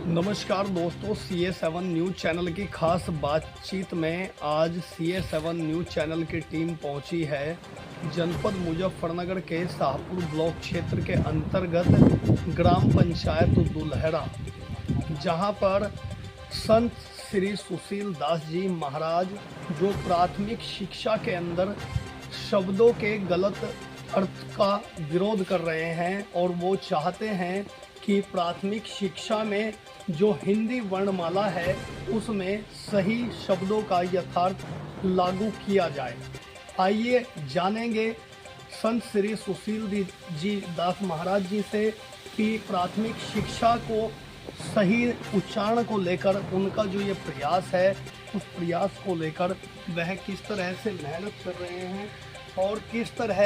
नमस्कार दोस्तों, CA7 news channel की खास बातचीत में आज CA7 न्यूज़ चैनल की टीम पहुंची है जनपद मुजफ्फरनगर के शाहपुर ब्लॉक क्षेत्र के अंतर्गत ग्राम पंचायत दुल्हरा, जहां पर संत श्री सुशील दास जी महाराज जो प्राथमिक शिक्षा के अंदर शब्दों के गलत अर्थ का विरोध कर रहे हैं और वो चाहते हैं कि प्राथमिक शिक्षा में जो हिंदी वर्णमाला है उसमें सही शब्दों का यथार्थ लागू किया जाए। आइए जानेंगे संत श्री सुशील जी दास महाराज जी से कि प्राथमिक शिक्षा को सही उच्चारण को लेकर उनका जो ये प्रयास है उस प्रयास को लेकर वह किस तरह से मेहनत कर रहे हैं और किस तरह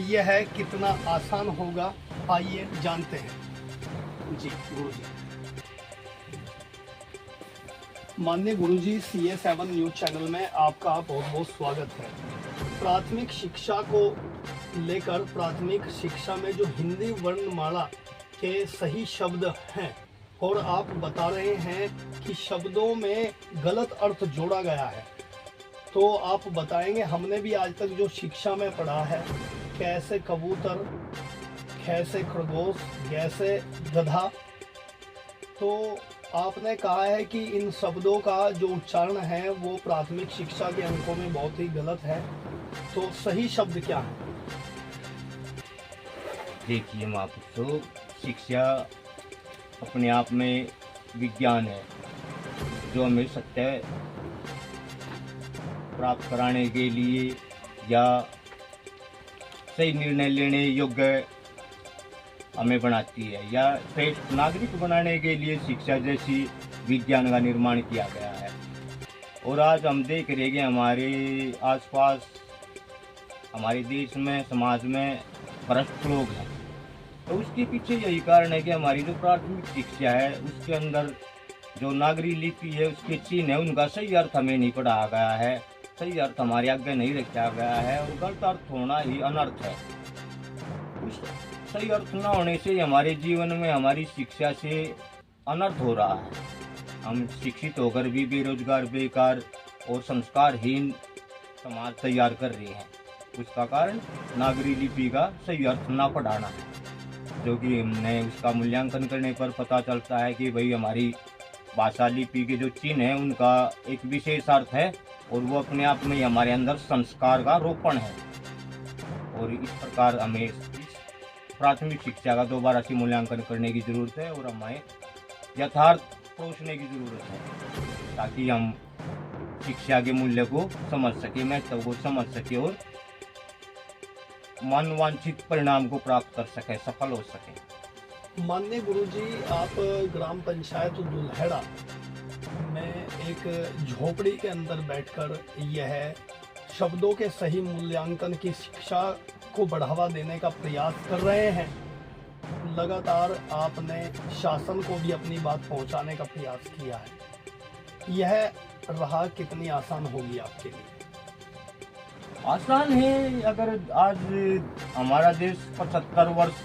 यह कितना आसान होगा। आइए जानते हैं। जी गुरु जी। माननीय गुरुजी, CA7 न्यूज़ चैनल में आपका बहुत बहुत स्वागत है। प्राथमिक शिक्षा को लेकर प्राथमिक शिक्षा में जो हिंदी वर्णमाला के सही शब्द हैं और आप बता रहे हैं कि शब्दों में गलत अर्थ जोड़ा गया है, तो आप बताएंगे। हमने भी आज तक जो शिक्षा में पढ़ा है, कैसे कबूतर, कैसे खरगोश, कैसे गधा, तो आपने कहा है कि इन शब्दों का जो उच्चारण है वो प्राथमिक शिक्षा के अंकों में बहुत ही गलत है, तो सही शब्द क्या है? देखिए महापुरुषों, शिक्षा अपने आप में विज्ञान है जो हमें सत्य प्राप्त कराने के लिए या सही निर्णय लेने योग्य हमें बनाती है, या श्रेष्ठ नागरिक बनाने के लिए शिक्षा जैसी विज्ञान का निर्माण किया गया है। और आज हम देख रहे हैं कि हमारे आसपास, हमारे देश में, समाज में भ्रष्ट लोग हैं, तो उसके पीछे यही कारण है कि हमारी जो प्राथमिक शिक्षा है उसके अंदर जो नागरिक लिपि है, उसके चिन्ह है, उनका सही अर्थ हमें नहीं पढ़ाया गया है, सही अर्थ हमारे आगे नहीं रखा गया है, और गलत अर्थ होना ही अनर्थ है। उस सही अर्थ न होने से हमारे जीवन में, हमारी शिक्षा से अनर्थ हो रहा है। हम शिक्षित होकर भी बेरोजगार, बेकार और संस्कारहीन समाज तैयार कर रहे हैं। उसका कारण नागरिक लिपि का सही अर्थ न पढ़ाना है, जो कि हमने उसका मूल्यांकन करने पर पता चलता है कि भाई हमारी भाषा लिपि के जो चिन्ह हैं उनका एक विशेष अर्थ है, और वो अपने आप में हमारे अंदर संस्कार का रोपण है। और इस प्रकार हमें प्राथमिक शिक्षा का दोबारा से मूल्यांकन करने की जरूरत है और हमें यथार्थ परोसने की जरूरत है, ताकि हम शिक्षा के मूल्य को समझ सके, महत्व को समझ सके और मनवांछित परिणाम को प्राप्त कर सके, सफल हो सके। माननीय गुरुजी, आप ग्राम पंचायत दुल्हरा में एक झोपड़ी के अंदर बैठकर यह शब्दों के सही मूल्यांकन की शिक्षा को बढ़ावा देने का प्रयास कर रहे हैं। लगातार आपने शासन को भी अपनी बात पहुंचाने का प्रयास किया है। यह राह कितनी आसान होगी आपके लिए? आसान है। अगर आज हमारा देश 75 वर्ष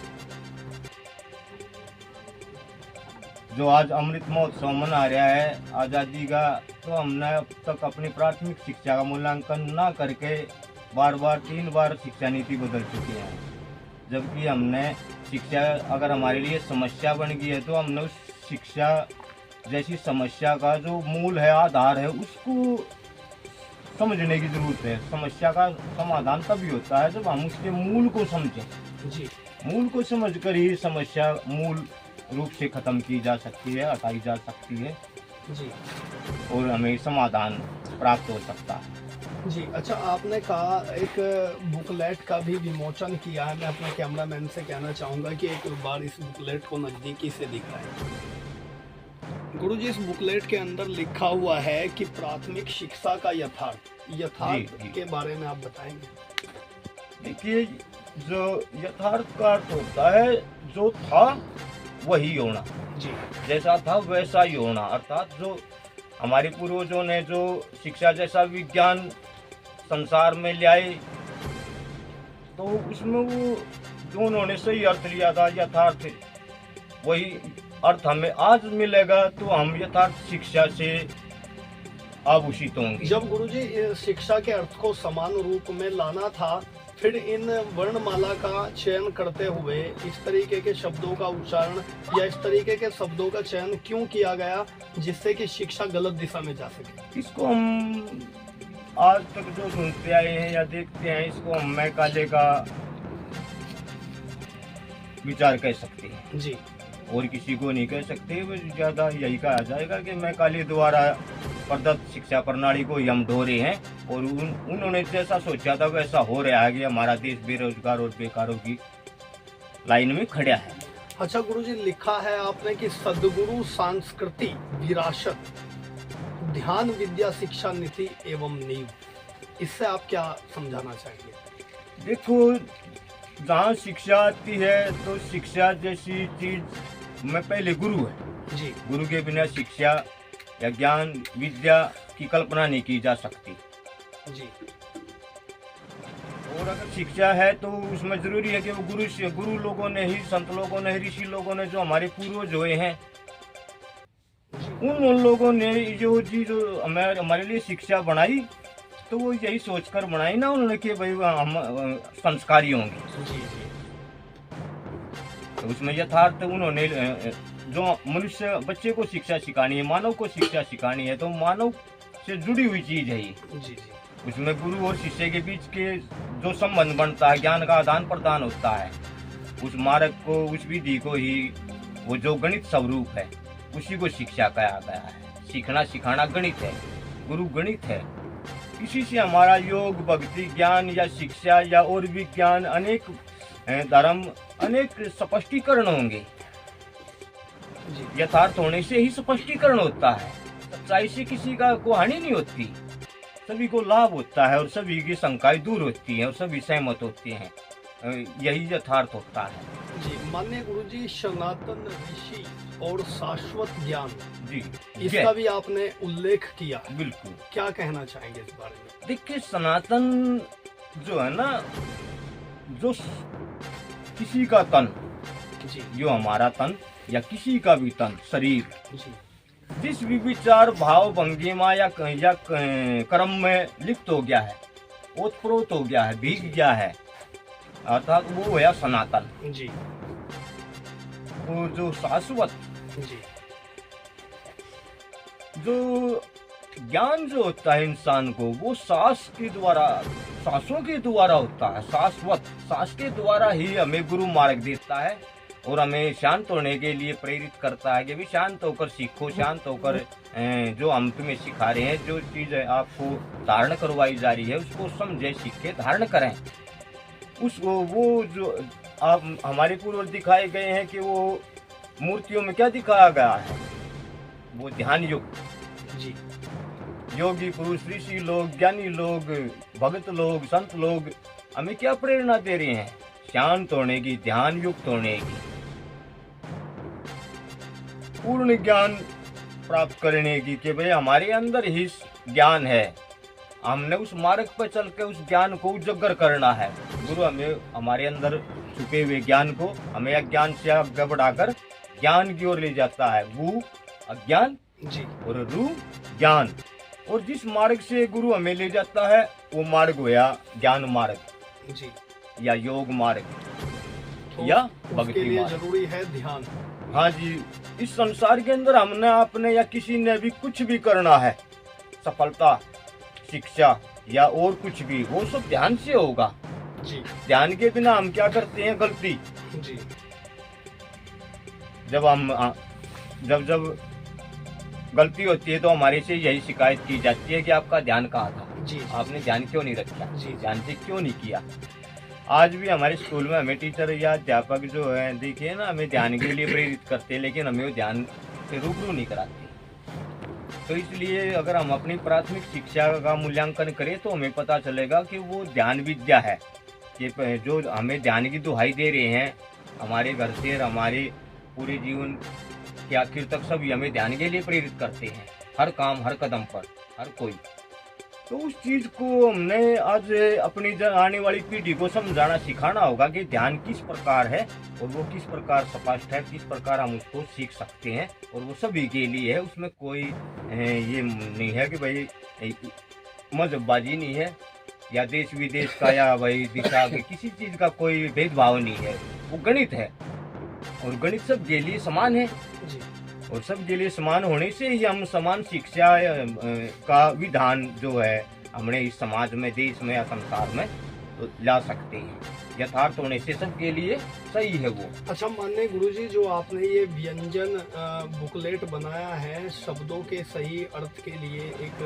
जो आज अमृत महोत्सव मना रहा है आज़ादी का, तो हमने अब तक अपनी प्राथमिक शिक्षा का मूल्यांकन ना करके बार बार 3 बार शिक्षा नीति बदल चुके हैं। जबकि हमने शिक्षा अगर हमारे लिए समस्या बन गई है, तो हमने उस शिक्षा जैसी समस्या का जो मूल है, आधार है, उसको समझने की जरूरत है। समस्या का समाधान तभी होता है जब हम उसके मूल को समझें। जी, मूल को समझकर ही समस्या मूल रूप से खत्म की जा सकती है, हटाई जा सकती है जी, और हमें समाधान प्राप्त हो सकता है। जी। अच्छा, आपने कहा एक बुकलेट का भी विमोचन किया है। मैं अपने कैमरामैन से कहना चाहूँगा कि एक बार इस बुकलेट को नज़दीकी से दिखाएं। गुरुजी, इस बुकलेट के अंदर लिखा हुआ है कि प्राथमिक शिक्षा का यथार्थ जी। के बारे में आप बताएंगे? देखिए, जो यथार्थ का अर्थ होता है जो था वही होना, जी, जैसा था वैसा ही होना। अर्थात जो हमारे पूर्वजों ने जो शिक्षा जैसा विज्ञान संसार में ले आए, तो उसमें वो जो उन्होंने सही अर्थ लिया था, यथार्थ वही अर्थ हमें आज मिलेगा तो हम यथार्थ शिक्षा से आभूषित होंगे। जब गुरुजी शिक्षा के अर्थ को समान रूप में लाना था, फिर इन वर्णमाला का चयन करते हुए इस तरीके के शब्दों का उच्चारण या इस तरीके के शब्दों का चयन क्यों किया गया, जिससे कि शिक्षा गलत दिशा में जा सके? इसको हम आज तक जो सुनते आए हैं या देखते हैं, इसको हम मैं काले का विचार कह सकते हैं जी। और किसी को नहीं कह सकते। वो ज्यादा यही कहा जाएगा कि मैं काले द्वारा प्रदत्त शिक्षा प्रणाली को ही हम ढोरे हैं और उन्होंने जैसा सोचा था वैसा हो रहा है कि हमारा देश बेरोजगार और बेकारों की लाइन में खड़ा है। अच्छा गुरुजी, लिखा है आपने कि सद्गुरु सांस्कृति विरासत ध्यान विद्या शिक्षा नीति एवं नींव, इससे आप क्या समझाना चाहेंगे? देखो, जहाँ शिक्षा आती है तो शिक्षा जैसी चीज में पहले गुरु है जी। गुरु के बिना शिक्षा या ज्ञान विद्या की कल्पना नहीं की जा सकती जी। और अगर शिक्षा है तो उसमें जरूरी है कि वो गुरु लोगों ने ही, संत लोगों ने, ऋषि लोगों ने, जो हमारे पूर्वज हुए हैं, उन लोगों ने जो चीज हमारे लिए शिक्षा बनाई तो वो यही सोचकर बनाई ना उन्होंने कि भाई हम संस्कारी होंगे। जी जी। तो उसमें यथार्थ उन्होंने जो मनुष्य बच्चे को शिक्षा सिखानी है, मानव को शिक्षा सिखानी है, तो मानव से जुड़ी हुई चीज है ये। जी जी। उसमें गुरु और शिष्य के बीच के जो संबंध बनता है, ज्ञान का आदान प्रदान होता है, उस मार्ग को, उस विधि को ही वो जो गणित स्वरूप है उसी को शिक्षा कहा गया है। सीखना सिखाना गणित है, गुरु गणित है। इसी से हमारा योग, भक्ति, ज्ञान या शिक्षा या और भी ज्ञान, अनेक धर्म, अनेक स्पष्टीकरण होंगे। यथार्थ होने से ही स्पष्टीकरण होता है। सच्चाई से किसी का को हानि नहीं होती, सभी को लाभ होता है और सभी की शंकाएं दूर होती हैं और सभी सहमत होते हैं। यही यथार्थ होता है। जी। माननीय गुरुजी, सनातन ऋषि और शाश्वत ज्ञान जी, इसका भी आपने उल्लेख किया। बिल्कुल। क्या कहना चाहेंगे इस बारे में? देखिए, सनातन जो है ना, जो किसी का तन, जी। जो हमारा तन या किसी का भी तन, शरीर, जी। जिस भी विचार, भाव, भंगिमा या कर्म में लिप्त हो गया है, ओतप्रोत हो गया है, भीग गया है, अर्थात वो है सनातन। जी। वो जो शाश्वत, जी। जो ज्ञान जो होता है इंसान को, वो सांस के द्वारा, सांसों के द्वारा होता है। शाश्वत सांस के द्वारा ही हमें गुरु मार्ग देता है और हमें शांत होने के लिए प्रेरित करता है कि भी शांत होकर सीखो, शांत होकर जो हम तुम्हें सिखा रहे हैं, जो चीज आपको धारण करवाई जा रही है, उसको समझे, सीखे, धारण करें। वो जो आप हमारे पूर्वज दिखाए गए हैं कि वो मूर्तियों में क्या दिखाया गया है, वो ध्यान युग। जी। योगी पुरुष, ऋषि लोग, ज्ञानी लोग, भगत लोग, संत लोग हमें क्या प्रेरणा दे रहे हैं? शांत होने की, ध्यान युक्त होने की, पूर्ण ज्ञान प्राप्त करने की, कि भाई हमारे अंदर ही ज्ञान है, हमने उस मार्ग पर चल के उस ज्ञान को उजागर करना है। गुरु हमें हमारे अंदर छुपे हुए ज्ञान को हमें अज्ञान से आगे बढ़ाकर ज्ञान की ओर ले जाता है। वो अज्ञान जी। और रू ज्ञान, और जिस मार्ग से गुरु हमें ले जाता है वो मार्ग हुआ ज्ञान मार्ग जी, या योग मार्ग तो या उसके भक्ति लिए मार्ग। जरूरी है ध्यान। हाँ जी, इस संसार के अंदर हमने, आपने या किसी ने भी कुछ भी करना है, सफलता, शिक्षा या और कुछ भी, वो सब ध्यान से होगा। जी ध्यान के बिना हम क्या करते हैं? गलती। जी जब गलती होती है तो हमारे से यही शिकायत की जाती है कि आपका ध्यान कहाँ था, जी आपने ध्यान क्यों नहीं रखा, जी। ध्यान से क्यों नहीं किया। आज भी हमारे स्कूल में हमें टीचर या अध्यापक जो है, देखिए ना, हमें ध्यान के लिए प्रेरित करते हैं, लेकिन हमें वो ध्यान से रूबरू नहीं कराते। तो इसलिए अगर हम अपनी प्राथमिक शिक्षा का मूल्यांकन करें तो हमें पता चलेगा कि वो ध्यान विद्या है, कि जो हमें ध्यान की दुहाई दे रहे हैं, हमारे घर से हमारे पूरे जीवन के आखिर तक सभी हमें ध्यान के लिए प्रेरित करते हैं, हर काम, हर कदम पर, हर कोई। तो उस चीज को हमने आज अपनी आने वाली पीढ़ी को समझाना सिखाना होगा कि ध्यान किस प्रकार है और वो किस प्रकार स्पष्ट है, किस प्रकार हम उसको सीख सकते हैं और वो सभी के लिए है। उसमें कोई ये नहीं है कि भाई मजहबबाजी नहीं है या देश विदेश का या भाई दिशा के किसी चीज का कोई भेदभाव नहीं है। वो गणित है और गणित सबके लिए समान है जी। और सबके लिए समान होने से ही हम समान शिक्षा का विधान जो है हमने इस समाज में, देश में या संसार में तो ला सकते हैं। यथार्थ होने से सबके लिए सही है वो। अच्छा, माननीय गुरुजी, जो आपने ये व्यंजन बुकलेट बनाया है, शब्दों के सही अर्थ के लिए एक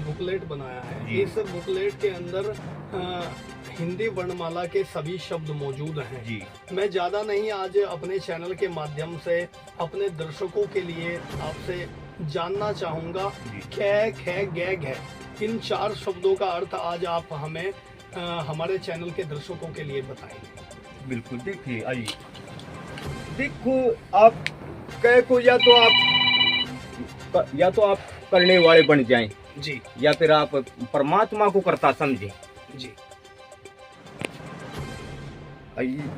बुकलेट बनाया है, इस बुकलेट के अंदर हिंदी वर्णमाला के सभी शब्द मौजूद हैं जी। मैं ज़्यादा नहीं आज अपने चैनल के माध्यम से अपने दर्शकों के लिए आपसे जानना चाहूँगा, कै, खे, गै, घै, इन 4 शब्दों का अर्थ आज आप हमें हमारे चैनल के दर्शकों के लिए बताएंगे। बिल्कुल, देखिए आइए, देखो आप कै को या तो आप करने वाले बन जाएं जी, या फिर आप परमात्मा को करता समझें जी।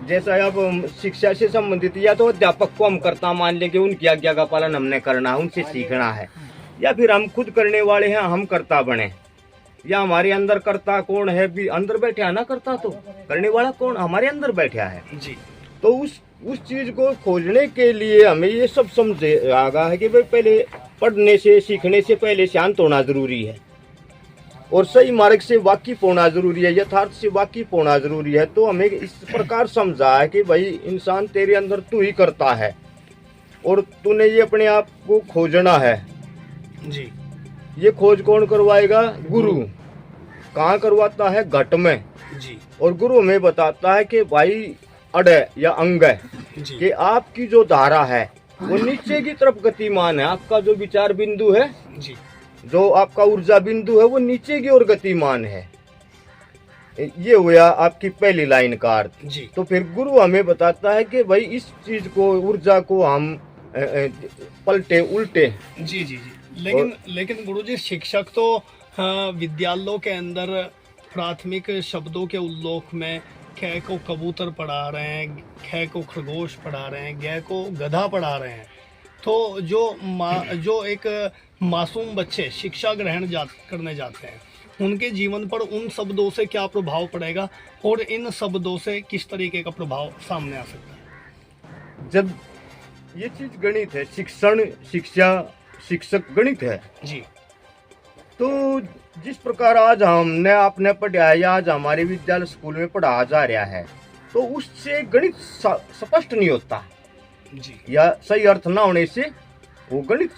जैसा अब शिक्षा से संबंधित या तो अध्यापक को हम करता मान लें कि उनकी आज्ञा का पालन हमने करना है, उनसे सीखना है, या फिर हम खुद करने वाले हैं, हम करता बने, या हमारे अंदर करता कौन है भी अंदर बैठा है ना, करता तो करने वाला कौन हमारे अंदर बैठा है जी। तो उस चीज को खोजने के लिए हमें ये सब समझ आगा है कि भाई पहले पढ़ने से सीखने से पहले शांत होना जरूरी है और सही मार्ग से वाकिफ होना जरूरी है, यथार्थ से वाकिफ होना जरूरी है। तो हमें इस प्रकार समझा है कि भाई इंसान तेरे अंदर तू ही करता है और तूने ये अपने आप को खोजना है जी। ये खोज कौन करवाएगा? गुरु। कहाँ करवाता है? घट में जी। और गुरु हमें बताता है कि भाई अड या अंग कि आपकी जो धारा है वो नीचे की तरफ गतिमान है, आपका जो विचार बिंदु है जी, जो आपका ऊर्जा बिंदु है वो नीचे की ओर गतिमान है। ये हुआ आपकी पहली लाइन का अर्थ जी। तो फिर गुरु हमें बताता है कि भाई इस चीज को, ऊर्जा को हम पलटे उल्टे। जी जी जी। लेकिन गुरुजी, शिक्षक तो विद्यालयों के अंदर प्राथमिक शब्दों के उल्लोक में कै को कबूतर पढ़ा रहे हैं, खे को खरगोश पढ़ा रहे हैं, गै को गधा पढ़ा रहे हैं। तो जो एक मासूम बच्चे शिक्षा ग्रहण करने जाते हैं, उनके जीवन पर उन शब्दों से क्या प्रभाव पड़ेगा और इन शब्दों से किस तरीके का प्रभाव सामने आ सकता है? जब ये चीज गणित है, शिक्षण, शिक्षा, शिक्षक गणित है जी। तो जिस प्रकार आज हमने आपने पढ़ा या आज हमारे विद्यालय स्कूल में पढ़ाया जा रहा है तो उससे गणित स्पष्ट नहीं होता जी, या सही अर्थ ना होने से वो गणित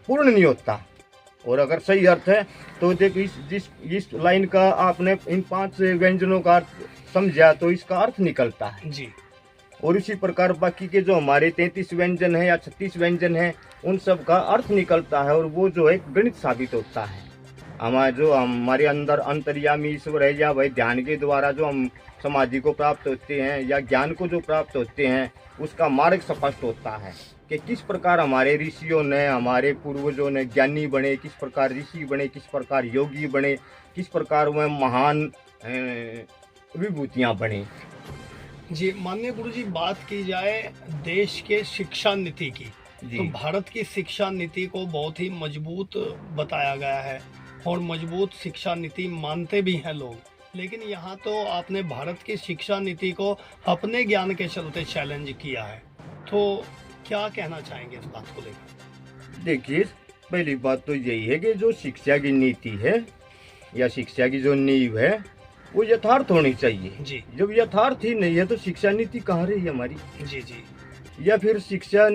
पूर्ण नहीं होता। और अगर सही अर्थ है तो देखो इस लाइन का आपने इन 5 व्यंजनों का अर्थ समझा तो इसका अर्थ निकलता है जी। और इसी प्रकार बाकी के जो हमारे 33 व्यंजन है या 36 व्यंजन है उन सब का अर्थ निकलता है और वो जो है गणित साबित होता है। हमारे अंदर अंतर्यामी ईश्वर है या भाई ध्यान के द्वारा जो हम समाधि को प्राप्त होते हैं या ज्ञान को जो प्राप्त होते हैं उसका मार्ग स्पष्ट होता है कि किस प्रकार हमारे ऋषियों ने, हमारे पूर्वजों ने ज्ञानी बने, किस प्रकार ऋषि बने, किस प्रकार योगी बने, किस प्रकार वह महान विभूतियाँ बने। जी। माननीय गुरुजी, बात की जाए देश के शिक्षा नीति की तो भारत की शिक्षा नीति को बहुत ही मजबूत बताया गया है और मजबूत शिक्षा नीति मानते भी हैं लोग, लेकिन यहाँ तो आपने भारत की शिक्षा नीति को अपने ज्ञान के चलते चैलेंज किया है, तो क्या कहना चाहेंगे इस बात को लेकर? देखिए, पहली बात तो यही है कि जो शिक्षा की नीति है या शिक्षा की जो नींव है वो यथार्थ होनी चाहिए जी। जब यथार्थ ही नहीं है तो शिक्षा नीति कहाँ रही हमारी? जी जी। या फिर शिक्षा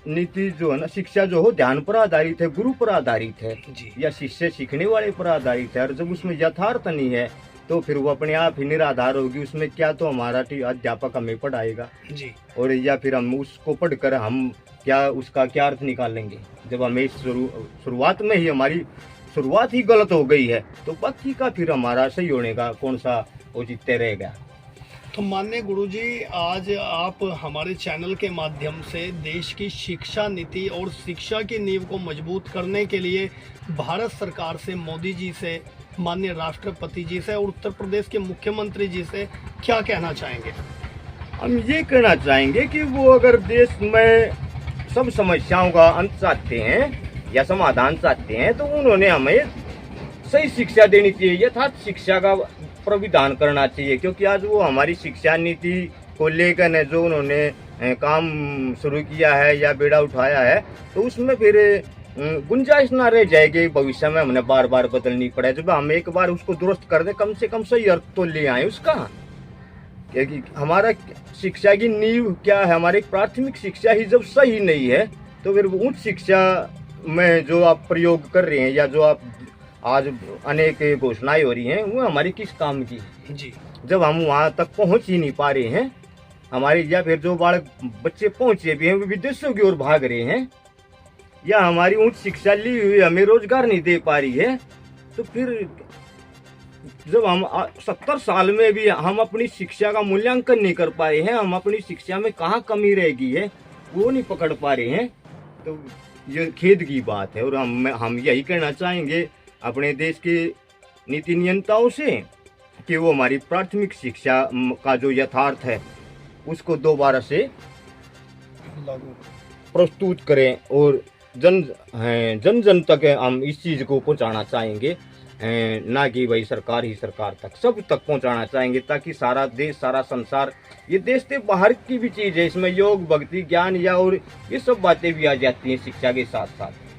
नीति जो है ना, शिक्षा जो हो ध्यान पर आधारित है, गुरु पर आधारित है जी। या शिष्य सीखने वाले पर आधारित है, और जब उसमें यथार्थ नहीं है तो फिर वो अपने आप ही निराधार होगी। उसमें क्या तो हमारा अध्यापक हमें पढ़ाएगा जी, और या फिर हम उसको पढ़कर हम क्या उसका क्या अर्थ निकालेंगे जब हमें शुरुआत में ही हमारी शुरुआत ही गलत हो गई है तो बाकी का फिर हमारा सही होने का कौन सा औचित्य रहेगा? तो माननीय गुरुजी, आज आप हमारे चैनल के माध्यम से देश की शिक्षा नीति और शिक्षा की नींव को मजबूत करने के लिए भारत सरकार से, मोदी जी से माननीय राष्ट्रपति जी से और उत्तर प्रदेश के मुख्यमंत्री जी से क्या कहना चाहेंगे? हम ये कहना चाहेंगे कि वो अगर देश में सब समस्याओं का अंत चाहते हैं या समाधान चाहते हैं तो उन्होंने हमें सही शिक्षा देनी चाहिए, यथार्थ शिक्षा का प्राविधान करना चाहिए। क्योंकि आज वो हमारी शिक्षा नीति को लेकर जो उन्होंने काम शुरू किया है या बेड़ा उठाया है तो उसमें फिर गुंजाइश ना रह जाएगी भविष्य में हमने बार बार बदलनी पड़े। जब हम एक बार उसको दुरुस्त कर दे कम से कम सही अर्थ तो ले आए उसका। क्योंकि हमारा शिक्षा की नींव क्या है, हमारी प्राथमिक शिक्षा ही जब सही नहीं है तो फिर उच्च शिक्षा में जो आप प्रयोग कर रहे हैं या जो आप आज अनेक घोषणाएं हो रही हैं वो हमारी किस काम की जी। जब हम वहां तक पहुंच ही नहीं पा रहे हैं हमारे, या फिर जो बालक बच्चे पहुंचे भी हैं वो विदेशों की ओर भाग रहे हैं, या हमारी उच्च शिक्षा ली हुई हमें रोजगार नहीं दे पा रही है, तो फिर जब हम 70 साल में भी हम अपनी शिक्षा का मूल्यांकन नहीं कर पा रहे हैं, हम अपनी शिक्षा में कहाँ कमी रह गई है वो नहीं पकड़ पा रहे हैं, तो ये खेद की बात है। और हम यही कहना चाहेंगे अपने देश के नीति नियंताओं से कि वो हमारी प्राथमिक शिक्षा का जो यथार्थ है उसको दोबारा से प्रस्तुत करें और जन जन तक हम इस चीज़ को पहुंचाना चाहेंगे, ना कि भाई सरकार ही सरकार तक, सब तक पहुंचाना चाहेंगे ताकि सारा देश सारा संसार, ये देश से बाहर की भी चीज़ है, इसमें योग भक्ति ज्ञान या और ये सब बातें भी आ जाती हैं शिक्षा के साथ साथ।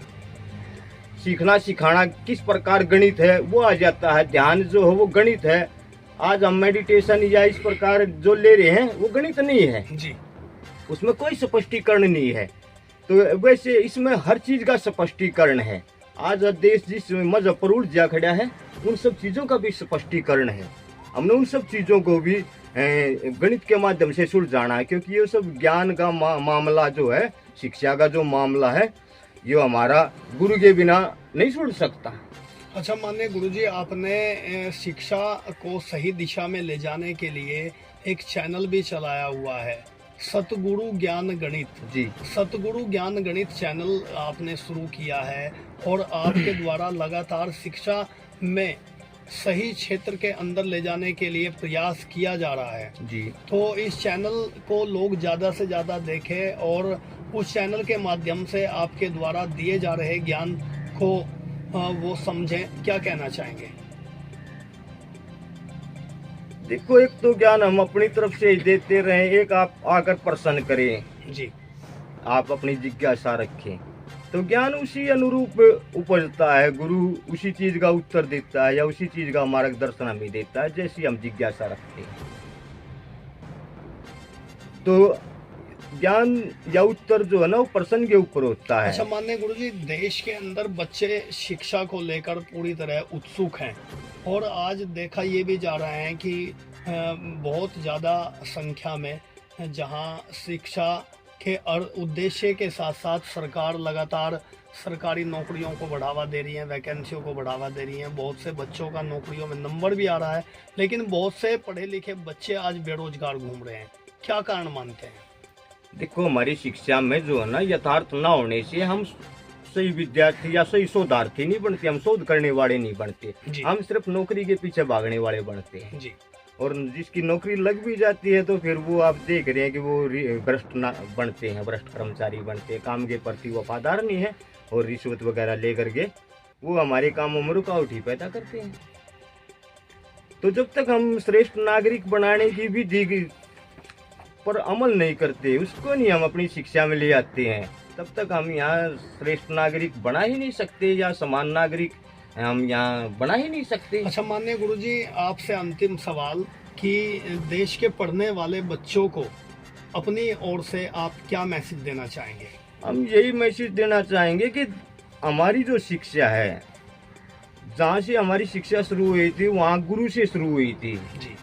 सीखना सिखाना किस प्रकार गणित है वो आ जाता है, ध्यान जो है वो गणित है। आज हम मेडिटेशन या इस प्रकार जो ले रहे हैं वो गणित नहीं है जी, उसमें कोई स्पष्टीकरण नहीं है। तो वैसे इसमें हर चीज का स्पष्टीकरण है। आज देश जिस मजहब पर उठ जा खड़ा है उन सब चीजों का भी स्पष्टीकरण है। हमने उन सब चीजों को भी गणित के माध्यम से सुलझाना है, क्योंकि ये सब ज्ञान का मामला जो है, शिक्षा का जो मामला है, ये हमारा गुरु के बिना नहीं सुलझ सकता। अच्छा माननीय गुरुजी, आपने शिक्षा को सही दिशा में ले जाने के लिए एक चैनल भी चलाया हुआ है, सतगुरु ज्ञान गणित जी। सतगुरु ज्ञान गणित चैनल आपने शुरू किया है और आपके द्वारा लगातार शिक्षा में सही क्षेत्र के अंदर ले जाने के लिए प्रयास किया जा रहा है जी। तो इस चैनल को लोग ज़्यादा से ज़्यादा देखें और उस चैनल के माध्यम से आपके द्वारा दिए जा रहे ज्ञान को वो समझें। क्या कहना चाहेंगे? देखो, एक तो ज्ञान हम अपनी तरफ से देते रहें, एक आप आकर प्रश्न करें जी, आप अपनी जिज्ञासा रखें तो ज्ञान उसी अनुरूप उपजता है। गुरु उसी चीज का उत्तर देता है या उसी चीज का मार्गदर्शन हमें देता है जैसी हम जिज्ञासा रखते हैं। तो ज्ञान या उत्तर जो है ना वो प्रश्न के ऊपर होता है। अच्छा माननीय गुरुजी, देश के अंदर बच्चे शिक्षा को लेकर पूरी तरह उत्सुक हैं और आज देखा ये भी जा रहा है कि बहुत ज़्यादा संख्या में जहां शिक्षा के उद्देश्य के साथ साथ सरकार लगातार सरकारी नौकरियों को बढ़ावा दे रही है, वैकेंसियों को बढ़ावा दे रही है, बहुत से बच्चों का नौकरियों में नंबर भी आ रहा है, लेकिन बहुत से पढ़े लिखे बच्चे आज बेरोजगार घूम रहे हैं। क्या कारण मानते हैं? देखो, हमारी शिक्षा में जो है ना यथार्थ ना होने से हम सही विद्यार्थी या सही शोधार्थी नहीं बनते, हम शोध करने वाले नहीं बनते, हम सिर्फ नौकरी के पीछे भागने वाले बनते हैं जी। और जिसकी नौकरी लग भी जाती है तो फिर वो आप देख रहे हैं कि वो भ्रष्ट बनते हैं, भ्रष्ट कर्मचारी बनते हैं, काम के प्रति वफादार नहीं है और रिश्वत वगैरह लेकर के वो हमारे कामों में रुकावट ही पैदा करते हैं। तो जब तक हम श्रेष्ठ नागरिक बनाने की विधि पर अमल नहीं करते, उसको नहीं हम अपनी शिक्षा में ले आते हैं, तब तक हम यहाँ श्रेष्ठ नागरिक बना ही नहीं सकते या समान नागरिक हम यहाँ बना ही नहीं सकते। अच्छा माननीय गुरुजी, आपसे अंतिम सवाल कि देश के पढ़ने वाले बच्चों को अपनी ओर से आप क्या मैसेज देना चाहेंगे? हम यही मैसेज देना चाहेंगे कि हमारी जो शिक्षा है, जहाँ से हमारी शिक्षा शुरू हुई थी वहाँ गुरु से शुरू हुई थी जी,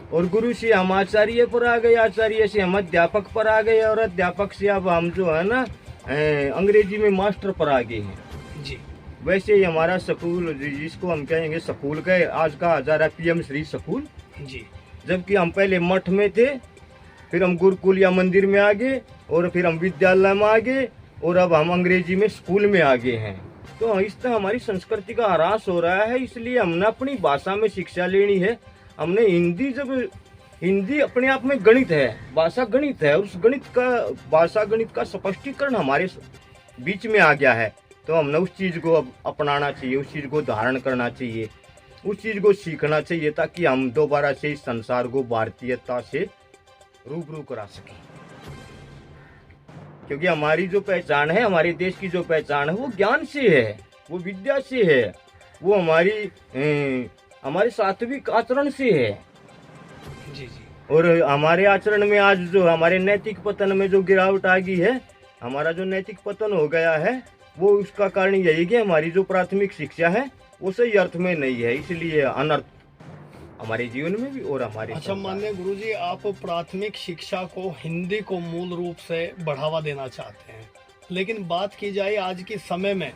और गुरु से हम आचार्य पर आ गए, आचार्य से हम अध्यापक पर आ गए और अध्यापक से अब हम जो है ना अंग्रेजी में मास्टर पर आ गए हैं जी। वैसे ही हमारा स्कूल जिसको हम कहेंगे स्कूल का आज कहा जा रहा है पीएम श्री स्कूल जी, जबकि हम पहले मठ में थे, फिर हम गुरुकुल या मंदिर में आ गए और फिर हम विद्यालय में आ गए और अब हम अंग्रेजी में स्कूल में आ गए हैं। तो इससे हमारी संस्कृति का ह्रास हो रहा है। इसलिए हमने अपनी भाषा में शिक्षा लेनी है। हमने हिंदी अपने आप में गणित है, भाषा गणित है, उस भाषा गणित का स्पष्टीकरण हमारे बीच में आ गया है। तो हमने उस चीज को अब अपनाना चाहिए, उस चीज को धारण करना चाहिए, उस चीज को सीखना चाहिए, ताकि हम दोबारा से इस संसार को भारतीयता से रूबरू करा सकें। क्योंकि हमारी जो पहचान है, हमारे देश की जो पहचान है, वो ज्ञान से है, वो विद्या से है, वो हमारे सात्विक आचरण से है। जी जी। और हमारे आचरण में आज जो हमारे नैतिक पतन में जो गिरावट आ गई है, हमारा जो नैतिक पतन हो गया है, वो उसका कारण यही कि हमारी जो प्राथमिक शिक्षा है वो सही अर्थ में नहीं है। इसलिए अनर्थ हमारे जीवन में भी और हमारे। अच्छा, माननीय गुरुजी, आप प्राथमिक शिक्षा को, हिंदी को मूल रूप से बढ़ावा देना चाहते हैं, लेकिन बात की जाए आज के समय में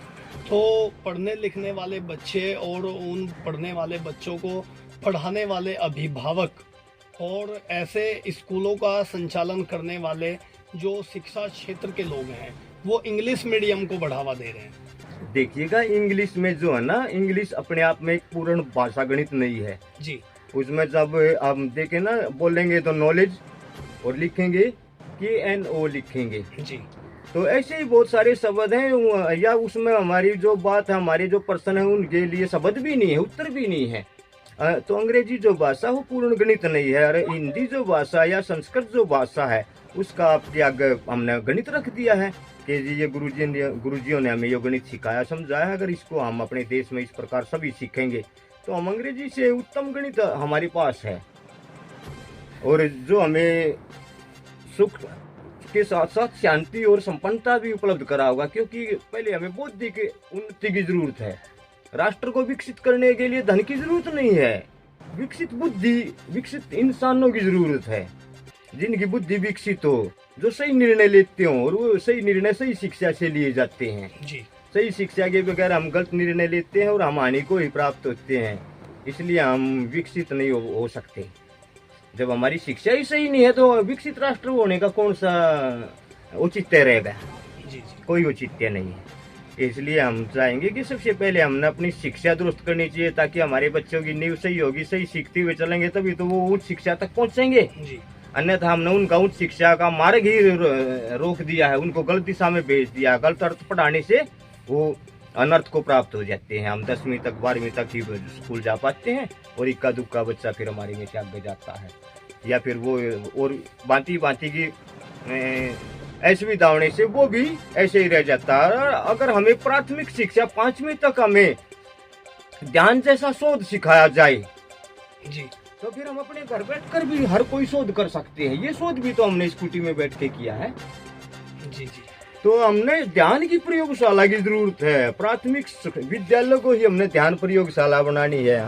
तो पढ़ने लिखने वाले बच्चे और उन पढ़ने वाले बच्चों को पढ़ाने वाले अभिभावक और ऐसे स्कूलों का संचालन करने वाले जो शिक्षा क्षेत्र के लोग हैं, वो इंग्लिश मीडियम को बढ़ावा दे रहे हैं। देखिएगा, इंग्लिश में जो है ना, इंग्लिश अपने आप में एक पूर्ण भाषा गणित नहीं है जी। उसमें जब हम देखें ना, बोलेंगे तो नॉलेज और लिखेंगे KNO लिखेंगे जी। तो ऐसे ही बहुत सारे शब्द हैं, या उसमें हमारी जो बात है, हमारे जो प्रश्न है, उनके लिए शब्द भी नहीं है, उत्तर भी नहीं है। तो अंग्रेजी जो भाषा वो पूर्ण गणित नहीं है। और हिंदी जो भाषा या संस्कृत जो भाषा है, उसका आपके आगे हमने गणित रख दिया है कि ये गुरुजियों ने हमें ये गणित सिखाया, समझाया। अगर इसको हम अपने देश में इस प्रकार सभी सीखेंगे तो हम अंग्रेजी से उत्तम गणित हमारे पास है। और जो हमें सुख के साथ साथ शांति और संपन्नता भी उपलब्ध करा होगा, क्योंकि पहले हमें बौद्धिक उन्नति की जरूरत है। राष्ट्र को विकसित करने के लिए धन की जरूरत नहीं है, विकसित बुद्धि, विकसित इंसानों की जरूरत है, जिनकी बुद्धि विकसित हो, जो सही निर्णय लेते हो, और वो सही निर्णय सही शिक्षा से लिए जाते हैं जी। सही शिक्षा के बगैर हम गलत निर्णय लेते हैं और हम हानि को ही प्राप्त होते हैं। इसलिए हम विकसित नहीं हो सकते। जब हमारी शिक्षा ही सही नहीं है तो विकसित राष्ट्र होने का कौन सा औचित्य रहेगा? जी। कोई औचित्य नहीं है। इसलिए हम चाहेंगे कि सबसे पहले हमने अपनी शिक्षा दुरुस्त करनी चाहिए, ताकि हमारे बच्चों की नींव सही होगी। सही सीखते हुए चलेंगे तभी तो वो उच्च शिक्षा तक पहुंचेंगे। जी। अन्यथा हमने उनका उच्च शिक्षा का मार्ग ही रोक दिया है, उनको गलत दिशा में भेज दिया। गलत अर्थ पढ़ाने से वो अनर्थ को प्राप्त हो जाते हैं। हम 10वीं तक 12वीं तक ही स्कूल जा पाते हैं और इक्का दुक्का बच्चा फिर हमारे में से आगे जाता है, या फिर वो और भांति भांति की ऐसी दावने से वो भी ऐसे ही रह जाता है। अगर हमें प्राथमिक शिक्षा 5वीं तक हमें ध्यान जैसा शोध सिखाया जाए जी, तो फिर हम अपने घर बैठकर भी हर कोई शोध कर सकते हैं। ये शोध भी तो हमने स्कूटी में बैठ के किया है। जी जी। तो हमने ध्यान की प्रयोगशाला की जरूरत है। प्राथमिक विद्यालय को ही हमने ध्यान प्रयोगशाला बनानी है।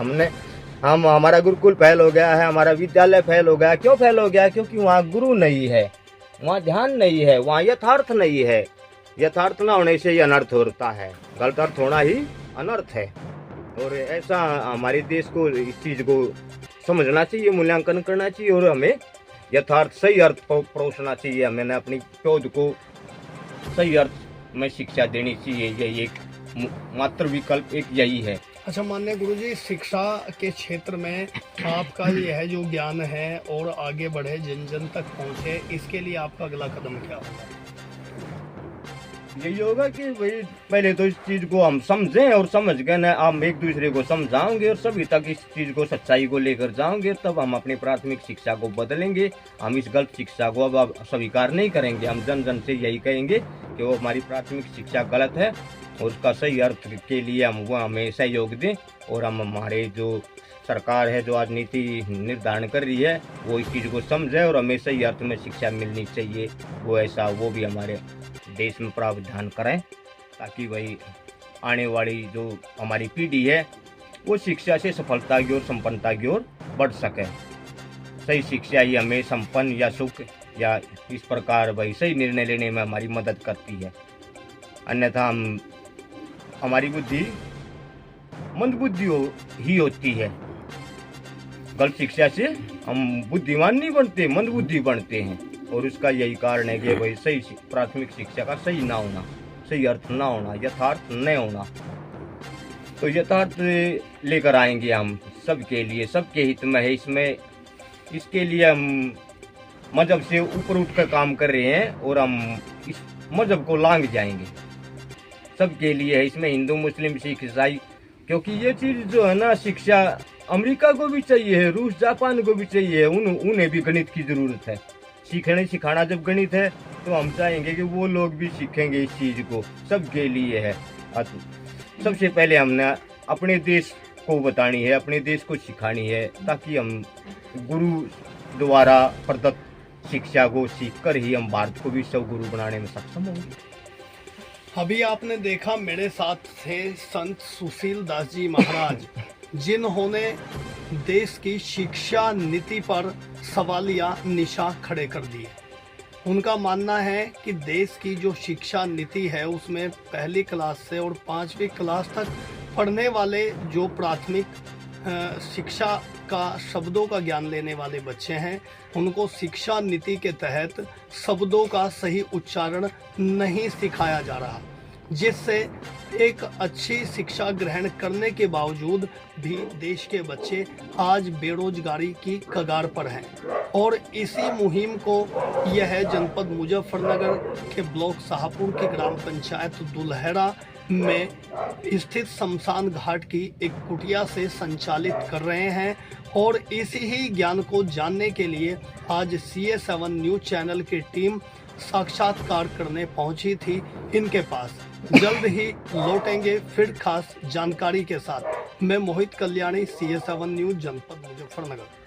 हमारा गुरुकुल फेल हो गया है, हमारा विद्यालय फेल हो गया। क्यों फेल हो गया? क्योंकि वहाँ गुरु नहीं है, वहाँ ध्यान नहीं है, वहाँ यथार्थ नहीं है। यथार्थ ना होने से ही अनर्थ होता है, गलत अर्थ होना ही अनर्थ है। और ऐसा हमारे देश को इस चीज को समझना चाहिए, मूल्यांकन करना चाहिए और हमें यथार्थ सही अर्थ परोसना चाहिए। हमें अपनी शोध को सही अर्थ में शिक्षा देनी चाहिए। यही एक मात्र विकल्प एक यही है। अच्छा, माननीय गुरुजी, शिक्षा के क्षेत्र में आपका यह जो ज्ञान है और आगे बढ़े, जन जन तक पहुंचे, इसके लिए आपका अगला कदम क्या होगा? यही होगा कि भाई पहले तो इस चीज को हम समझें और समझ के ना हम एक दूसरे को समझाएंगे और सभी तक इस चीज को, सच्चाई को लेकर जाएंगे, तब हम अपनी प्राथमिक शिक्षा को बदलेंगे। हम इस गलत शिक्षा को अब स्वीकार नहीं करेंगे। हम जन जन से यही कहेंगे कि वो हमारी प्राथमिक शिक्षा गलत है और उसका सही अर्थ के लिए वो हमें सहयोग दें। और हम हमारे जो सरकार है जो आज नीति निर्धारण कर रही है वो इस चीज़ को समझे और हमें सही अर्थ में शिक्षा मिलनी चाहिए। वो भी हमारे देश में प्रावधान करें, ताकि वही आने वाली जो हमारी पीढ़ी है वो शिक्षा से सफलता की ओर, संपन्नता की ओर बढ़ सके। सही शिक्षा ही हमें संपन्न या सुख या इस प्रकार वही सही निर्णय लेने में हमारी मदद करती है। अन्यथा हमारी बुद्धि मंदबुद्धि ही होती है। गलत शिक्षा से हम बुद्धिमान नहीं बनते, मंदबुद्धि बनते हैं। और उसका यही कारण है कि भाई सही प्राथमिक शिक्षा का सही ना होना, सही अर्थ ना होना, यथार्थ न होना, तो यथार्थ लेकर आएंगे हम सबके लिए, सबके हित में है इसमें। इसके लिए हम मजहब से ऊपर उठकर काम कर रहे हैं और हम इस मजहब को लांग जाएंगे, सबके लिए है इसमें, हिंदू मुस्लिम सिख ईसाई। क्योंकि ये चीज़ जो है ना, शिक्षा अमेरिका को भी चाहिए है, रूस जापान को भी चाहिए है, उन्हें भी गणित की ज़रूरत है। सिखाना जब गणित है तो हम चाहेंगे कि वो लोग भी सीखेंगे इस चीज़ को, सबके लिए है। सबसे पहले हमने अपने देश को बतानी है, अपने देश को सिखानी है, ताकि हम गुरु द्वारा प्रदत्त शिक्षा को सीखकर ही हम भारत को भी सब गुरु बनाने में सक्षम होंगे। अभी आपने देखा मेरे साथ थे संत सुशील दास जी महाराज, जिन्होंने देश की शिक्षा नीति पर सवालिया निशान खड़े कर दिए। उनका मानना है कि देश की जो शिक्षा नीति है उसमें पहली क्लास से और 5वीं क्लास तक पढ़ने वाले जो प्राथमिक शिक्षा का शब्दों का ज्ञान लेने वाले बच्चे हैं, उनको शिक्षा नीति के तहत शब्दों का सही उच्चारण नहीं सिखाया जा रहा, जिससे एक अच्छी शिक्षा ग्रहण करने के बावजूद भी देश के बच्चे आज बेरोजगारी की कगार पर हैं। और इसी मुहिम को यह जनपद मुजफ्फरनगर के ब्लॉक शाहपुर की ग्राम पंचायत दुल्हेरा में स्थित शमशान घाट की एक कुटिया से संचालित कर रहे हैं। और इसी ही ज्ञान को जानने के लिए आज CA7 न्यूज़ चैनल की टीम साक्षात्कार करने पहुंची थी इनके पास। जल्द ही लौटेंगे फिर खास जानकारी के साथ। मैं मोहित कल्याणी, CA7 न्यूज़, जनपद मुजफ्फरनगर।